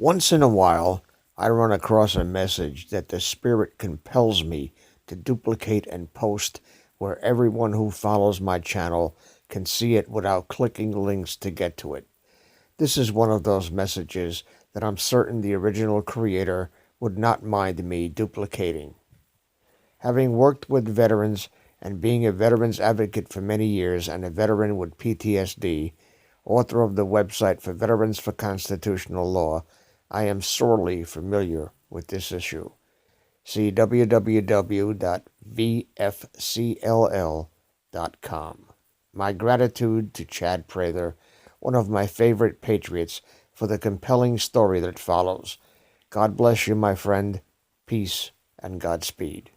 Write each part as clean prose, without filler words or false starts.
Once in a while, I run across a message that the Spirit compels me to duplicate and post where everyone who follows my channel can see it without clicking links to get to it. This is one of those messages that I'm certain the original creator would not mind me duplicating. Having worked with veterans and being a veterans advocate for many years and a veteran with PTSD, author of the website for Veterans for Constitutional Law, I am sorely familiar with this issue. See www.vfcll.com. My gratitude to Chad Prather, one of my favorite patriots, for the compelling story that follows. God bless you, my friend. Peace and Godspeed.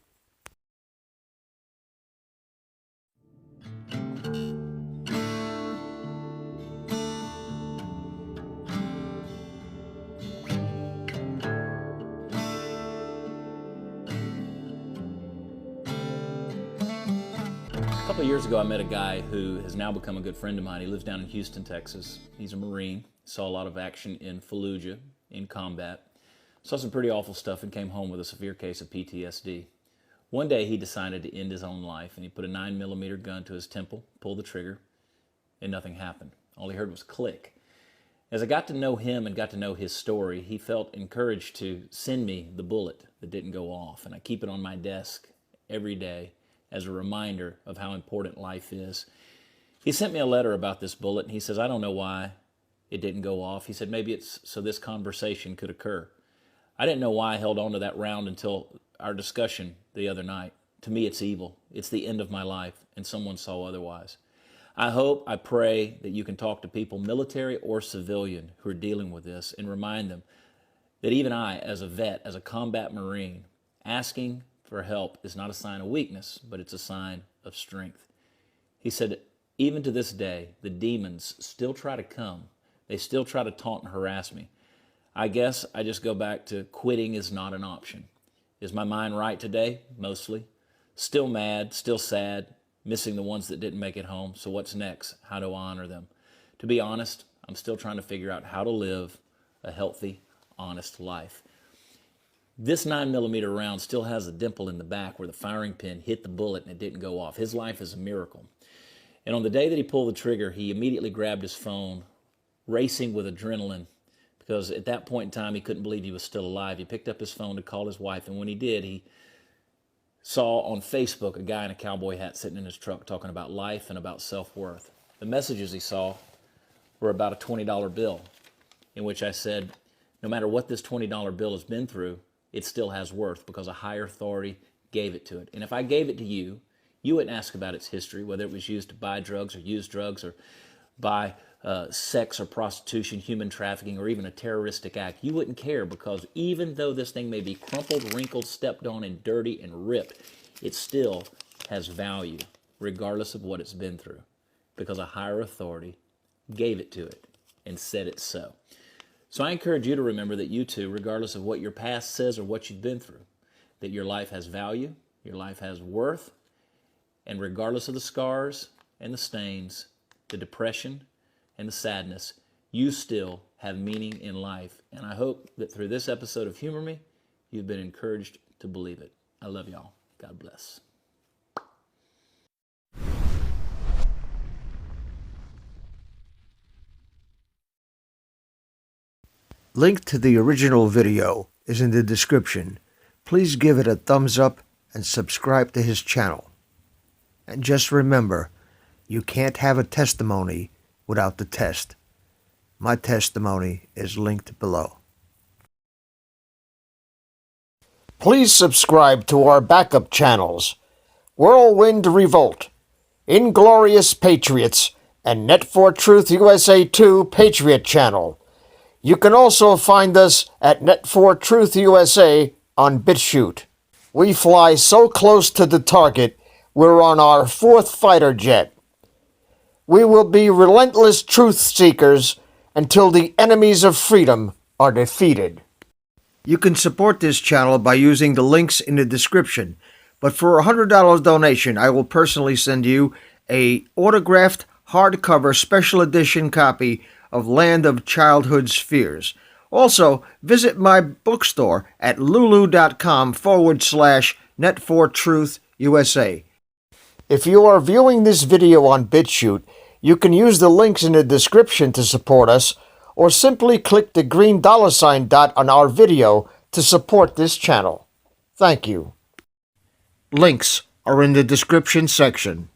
A couple of years ago, I met a guy who has now become a good friend of mine. He lives down in Houston, Texas. He's a Marine, saw a lot of action in Fallujah, in combat, saw some pretty awful stuff, and came home with a severe case of PTSD. One day, he decided to end his own life, and he put a 9mm gun to his temple, pulled the trigger, and nothing happened. All he heard was click. As I got to know him and got to know his story, he felt encouraged to send me the bullet that didn't go off, and I keep it on my desk every day as a reminder of how important life is. He sent me a letter about this bullet, and he says, I don't know why it didn't go off. He said, maybe it's so this conversation could occur. I didn't know why I held on to that round until our discussion the other night. To me, it's evil. It's the end of my life, and someone saw otherwise. I pray that you can talk to people, military or civilian, who are dealing with this, and remind them that even I, as a vet, as a combat Marine, asking for help is not a sign of weakness, but it's a sign of strength. He said, even to this day, the demons still try to come. They still try to taunt and harass me. I guess I just go back to quitting is not an option. Is my mind right today? Mostly. Still mad, still sad, missing the ones that didn't make it home. So what's next? How do I honor them? To be honest, I'm still trying to figure out how to live a healthy, honest life. This 9mm round still has a dimple in the back where the firing pin hit the bullet and it didn't go off. His life is a miracle. And on the day that he pulled the trigger, he immediately grabbed his phone, racing with adrenaline, because at that point in time, he couldn't believe he was still alive. He picked up his phone to call his wife, and when he did, he saw on Facebook a guy in a cowboy hat sitting in his truck talking about life and about self-worth. The messages he saw were about a $20 bill, in which I said, no matter what this $20 bill has been through, it still has worth because a higher authority gave it to it. And if I gave it to you, you wouldn't ask about its history, whether it was used to buy drugs or use drugs or buy sex or prostitution, human trafficking, or even a terroristic act. You wouldn't care because even though this thing may be crumpled, wrinkled, stepped on, and dirty and ripped, it still has value regardless of what it's been through because a higher authority gave it to it and said it so. So I encourage you to remember that you too, regardless of what your past says or what you've been through, that your life has value, your life has worth, and regardless of the scars and the stains, the depression and the sadness, you still have meaning in life. And I hope that through this episode of Humor Me, you've been encouraged to believe it. I love y'all. God bless. Link to the original video is in the description. Please give it a thumbs up and subscribe to his channel. And just remember, you can't have a testimony without the test. My testimony is linked below. Please subscribe to our backup channels, Whirlwind Revolt, Inglorious Patriots, and Net for Truth USA 2 Patriot channel. You can also find us at Net for Truth USA on BitChute. We fly so close to the target, we're on our 4th fighter jet. We will be relentless truth seekers until the enemies of freedom are defeated. You can support this channel by using the links in the description, but for a $100 donation, I will personally send you a autographed hardcover special edition copy of Land of Childhood's Fears, Also, visit my bookstore at lulu.com/net4truth USA. If you are viewing this video on BitChute, you can use the links in the description to support us, or simply click the green $ dot on our video to support this channel. Thank you. Links are in the description section.